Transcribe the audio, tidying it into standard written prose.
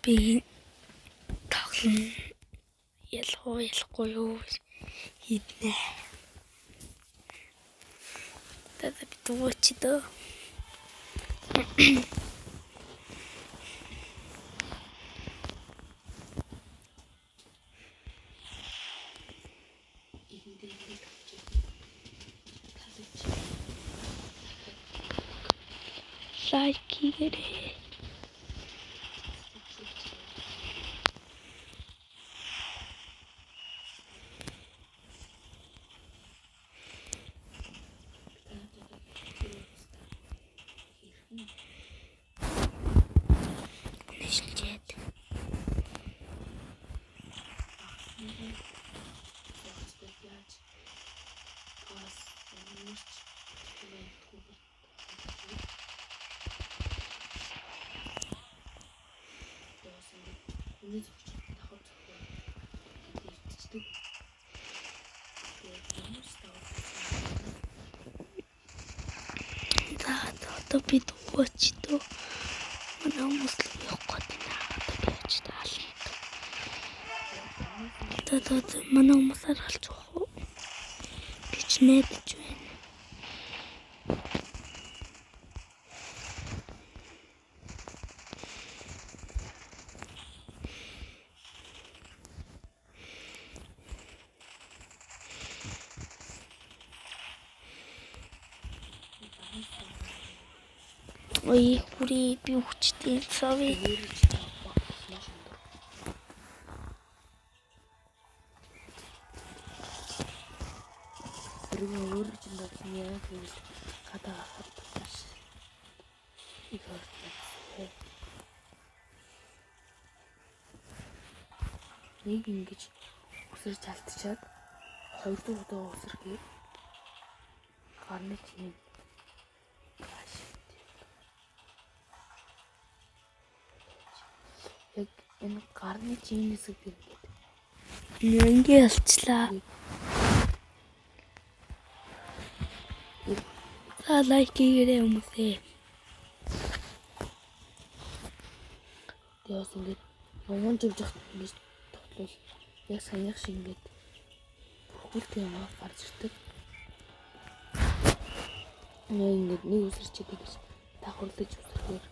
би тоглоно ялахгүй юу хийднэ. Тэд би дуучидоо. Лайк хийгээрэй. Нэшлээд. За одоо би дуучидоо. Манай хүмүүс л явах гээд байна. Одоо би очиж таална. Одоо манай хүмүүс аргалж байгаа уу? Гэж найдаж байна. Ой, хүрээ би хүчтэй савэ. Тэрний өөрөж юм байна яа гэж гадаа хахад тааш. Их хөртэй. Нэг ингэж өсөрч алдчихад хоёр дахь удаа өсөрхий. Гарны чинь яг энэ гарны чинээс гэргээд Ингээ алчлаа. За лайк хийгээрэй хүмүүсээ. Яас ингээд явган живж явах ингэж тоглол яг саяхан шиг ингээд бүрхүүлтэй юм гарч ирдэг. Яг ингээд нэг үсэрчээд ингэж давхарлаж үсрэхээр